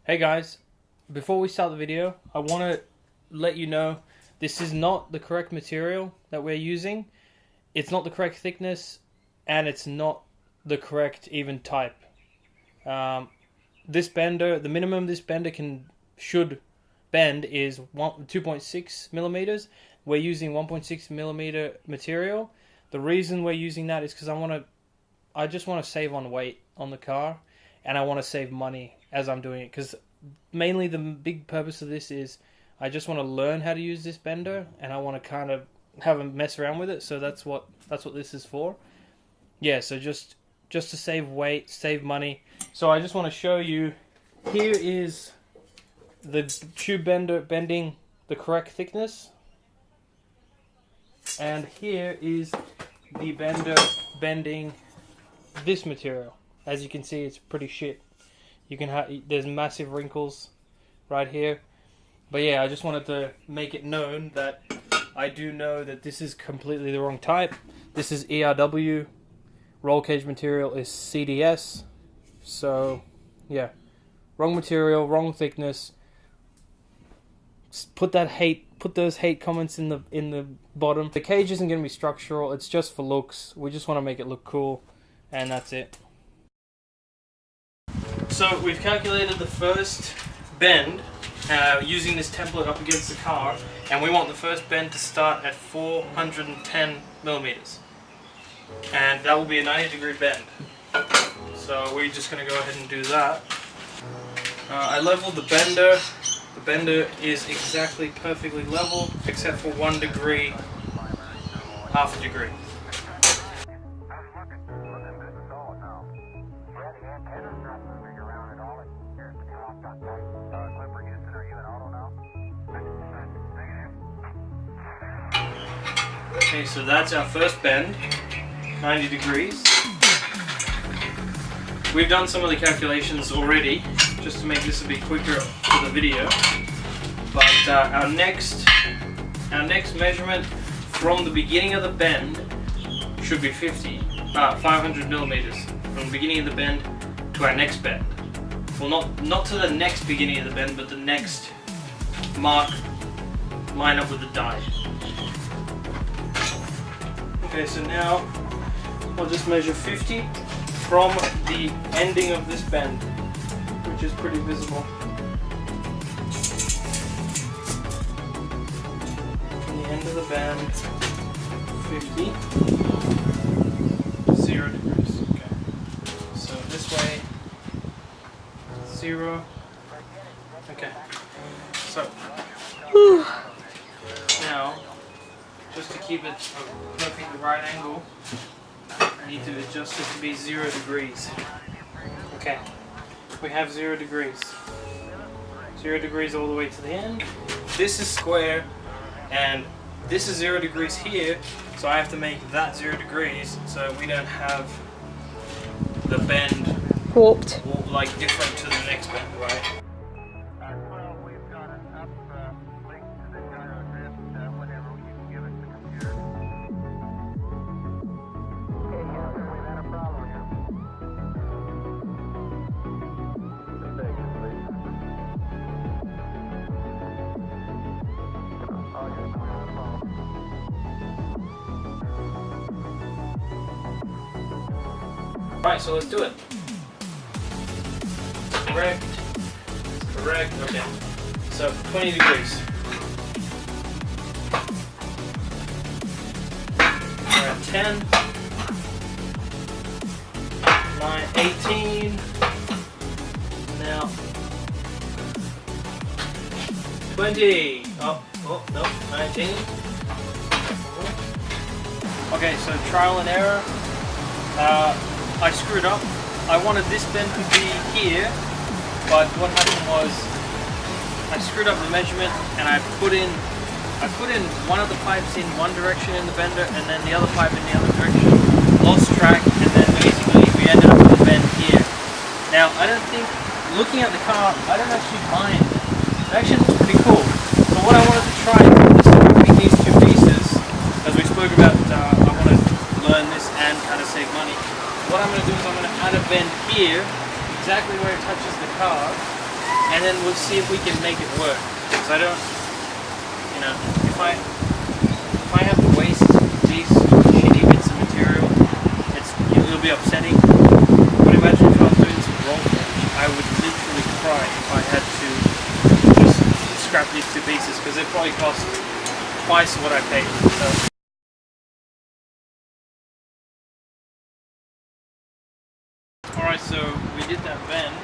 Hey guys, before we start the video, I want to let you know this is not the correct material that we're using. It's not the correct thickness, and it's not the correct even type. This bender, the minimum this bender should bend is 2.6 millimeters. We're using 1.6 millimeter material. The reason we're using that is because I just want to save on weight on the car, and I want to save money as I'm doing it, because mainly the big purpose of this is I just want to learn how to use this bender, and I want to kind of have a mess around with it. So that's what this is for. Yeah, so just to save weight, save money. So I just want to show you, here is the tube bender bending the correct thickness, and here is the bender bending this material. As you can see, it's pretty shit. There's massive wrinkles right here. But yeah, I just wanted to make it known that I do know that this is completely the wrong type. This is ERW. Roll cage material is CDS. So yeah, wrong material, wrong thickness. Put those hate comments in the bottom. The cage isn't going to be structural. It's just for looks. We just want to make it look cool, and that's it. So we've calculated the first bend using this template up against the car, and we want the first bend to start at 410 millimeters, and that will be a 90-degree bend. So we're just going to go ahead and do that. I leveled the bender. The bender is exactly perfectly level except for 1 degree, half a degree. Okay, so that's our first bend, 90 degrees. We've done some of the calculations already, just to make this a bit quicker for the video. But our next measurement from the beginning of the bend should be 500 millimeters from the beginning of the bend to our next bend. Well, not to the next beginning of the bend, but the next mark line up with the die. Okay, so now I'll just measure 50 from the ending of this bend, which is pretty visible. From the end of the bend, 50, 0 degrees. Okay, so this way, 0. Okay, so now, just to keep it a perfectly right angle, I need to adjust it to be 0 degrees. Okay, we have 0 degrees. 0 degrees all the way to the end. This is square, and this is 0 degrees here, so I have to make that 0 degrees so we don't have the bend warped, like different to the next bend, right? Right, so let's do it. Correct. Correct. Okay. So 20 degrees. We're at 10. 9, 18. Now 20. Oh, no, 19. Okay, so trial and error. I screwed up. I wanted this bend to be here, but what happened was I screwed up the measurement, and I put in one of the pipes in one direction in the bender and then the other pipe in the other direction. Lost track, and then basically we ended up with a bend here. Now I don't think, looking at the car, I don't actually mind. It actually looks pretty cool. So what I wanted to try is to copy these two pieces, as we spoke about. I want to learn this and kind of save money. What I'm going to do is I'm going to add a bend here, exactly where it touches the car, and then we'll see if we can make it work. Because I don't, you know, if I have to waste these shitty bits of material, it'll be upsetting. But imagine if I was doing some roll finish, I would literally cry if I had to just scrap these two pieces, because they probably cost twice what I paid. So. Alright, so we did that bend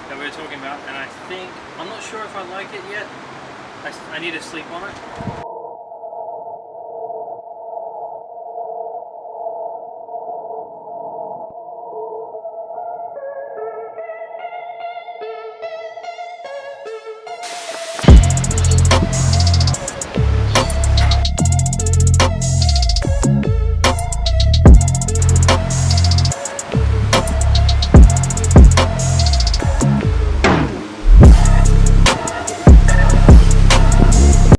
that we were talking about, and I'm not sure if I like it yet. I need to sleep on it.